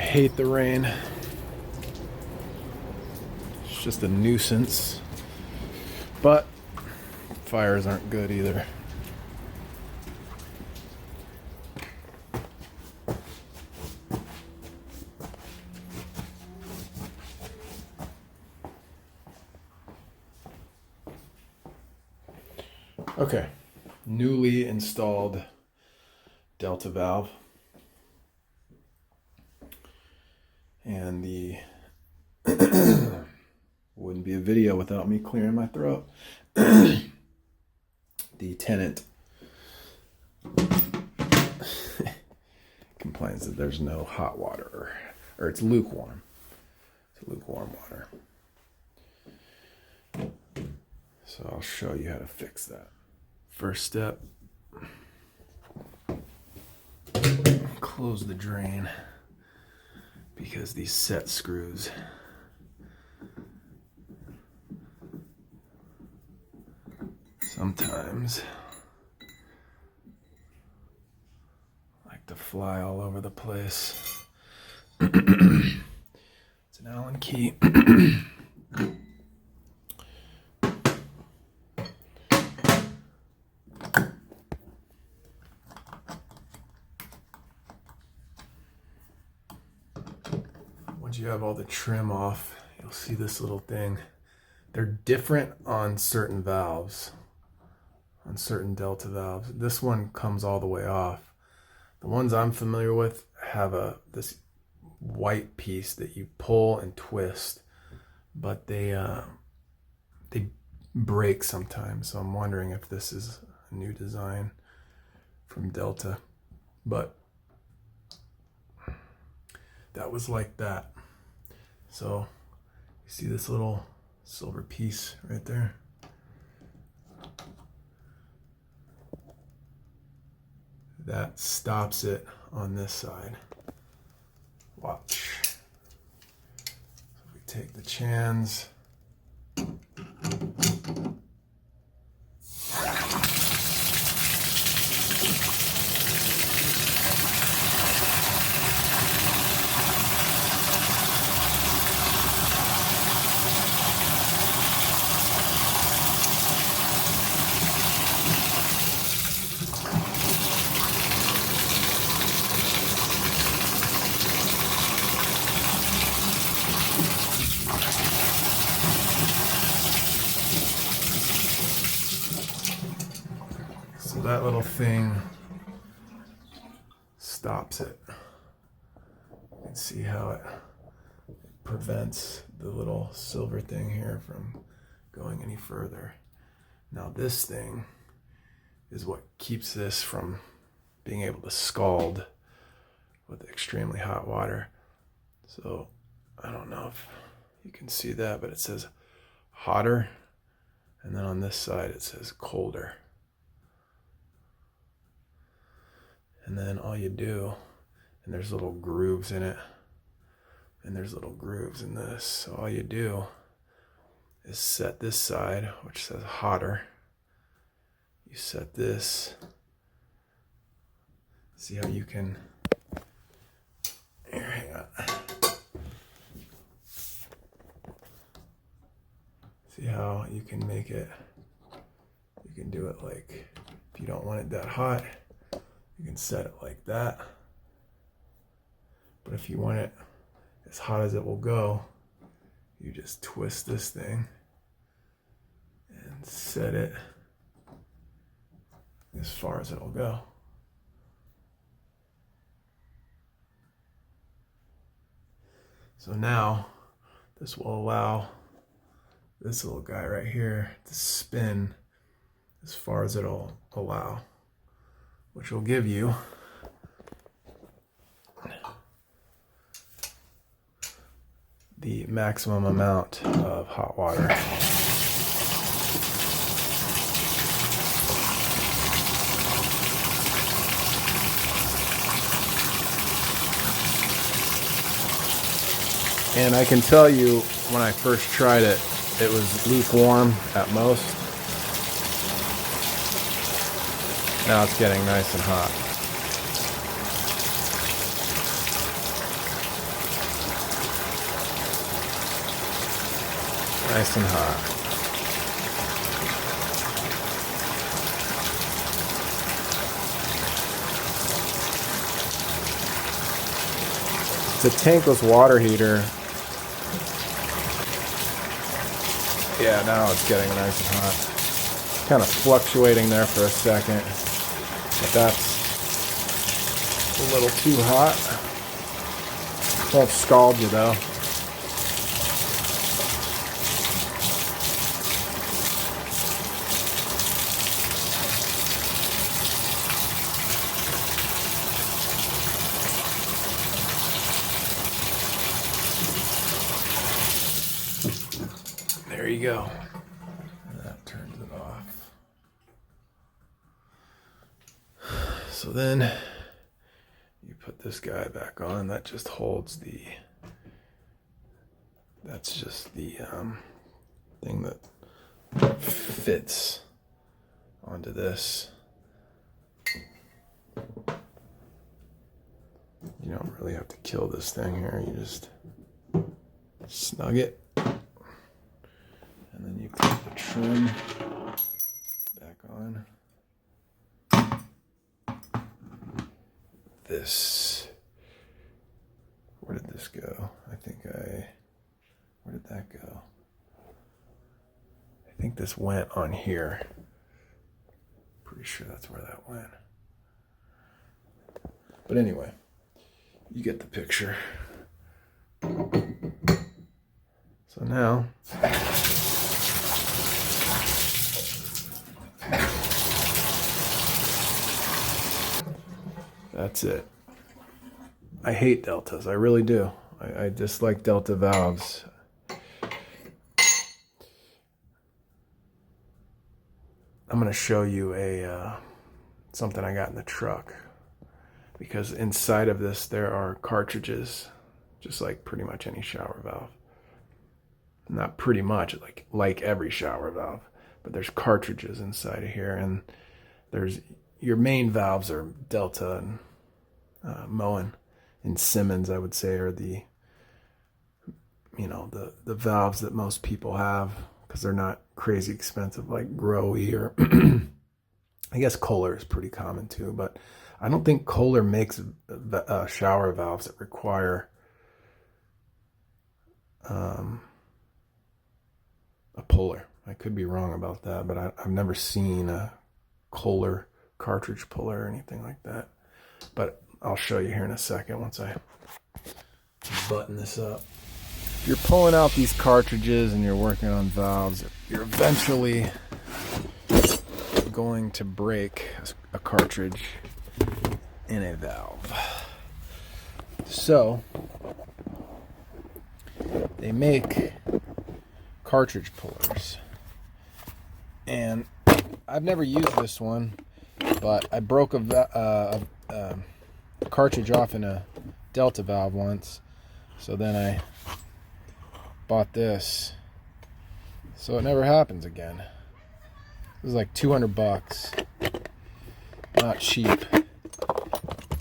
hate the rain. It's just a nuisance. But fires aren't good either. Okay, newly installed delta valve. And the wouldn't be a video without me clearing my throat. The tenant complains that there's no hot water, or it's lukewarm. It's lukewarm water. So I'll show you how to fix that. First step, close the drain because these set screws sometimes like to fly all over the place. It's an Allen key. Once you have all the trim off, you'll see this little thing. They're different on certain valves, on certain delta valves. This one comes all the way off. The ones I'm familiar with have this white piece that you pull and twist, but they break sometimes. So I'm wondering if this is a new design from Delta, but that was like that. So you see this little silver piece right there? That stops it on this side. Watch. So we take the chans. So that little thing stops it. You can see how it prevents the little silver thing here from going any further. Now this thing is what keeps this from being able to scald with extremely hot water. So I don't know if you can see that, but it says hotter, and then on this side it says colder. And then all you do, and there's little grooves in it, and there's little grooves in this. So all you do is set this side, which says hotter. You set this. See how you can, here, hang on. See how you can make it, you can do it like, if you don't want it that hot, you can set it like that. But if you want it as hot as it will go, you just twist this thing and set it as far as it'll go. So now this will allow this little guy right here to spin as far as it'll allow, which will give you the maximum amount of hot water. And I can tell you, when I first tried it, it was lukewarm at most. Now it's getting nice and hot. Nice and hot. It's a tankless water heater. Yeah, now it's getting nice and hot. Kind of fluctuating there for a second, but that's a little too hot. Won't scald you though. There you go. And that turns it off. So then you put this guy back on. That just holds the, that's just the thing that fits onto this. You don't really have to kill this thing here. You just snug it. And then you put the trim back on. This, where did this go? Where did that go? I think this went on here. Pretty sure that's where that went. But anyway, you get the picture. So now, that's it. I hate deltas. I really do. I dislike delta valves. I'm going to show you something I got in the truck, because inside of this there are cartridges, just like pretty much any shower valve. Not pretty much, like every shower valve, but there's cartridges inside of here, and there's your main valves are Delta and Moen and Simmons, I would say, are the the valves that most people have, because they're not crazy expensive like Grohe, or I guess Kohler is pretty common too, but I don't think Kohler makes shower valves that require a puller. I could be wrong about that, but I've never seen a Kohler cartridge puller or anything like that. But I'll show you here in a second once I button this up. If you're pulling out these cartridges and you're working on valves, you're eventually going to break a cartridge in a valve. So they make cartridge pullers, and I've never used this one, but I broke a cartridge off in a Delta valve once, so then I bought this so it never happens again. It was like $200, not cheap,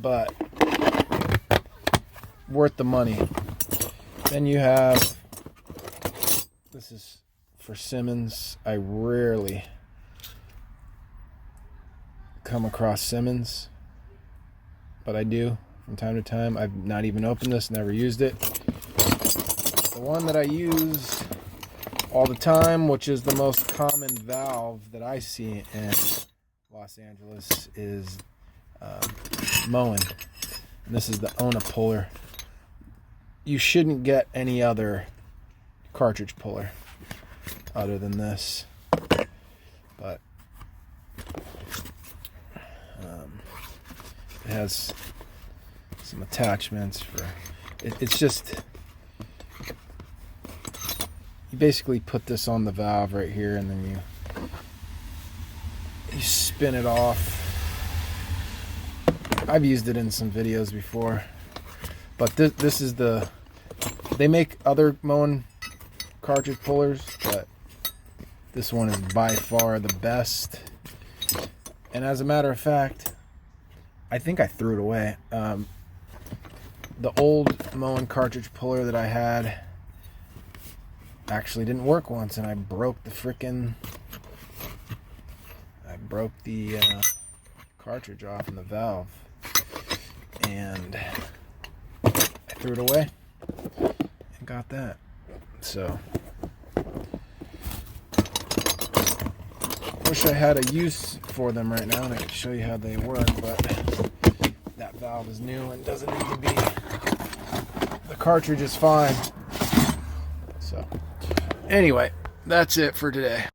but worth the money. Then you have, this is for Simmons. I rarely come across Simmons, but I do from time to time. I've not even opened this, never used it. The one that I use all the time, which is the most common valve that I see in Los Angeles, is Moen. And this is the Ona puller. You shouldn't get any other cartridge puller other than this, but it has some attachments for it's just, you basically put this on the valve right here, and then you spin it off. I've used it in some videos before, but this is they make other Moen cartridge pullers, but this one is by far the best. And as a matter of fact, I think I threw it away. The old Moen cartridge puller that I had, actually didn't work once, and I broke the cartridge off in the valve, and I threw it away and got that. So wish I had a use for them right now and I could show you how they work, but that valve is new and doesn't need to be. The cartridge is fine. So anyway, that's it for today.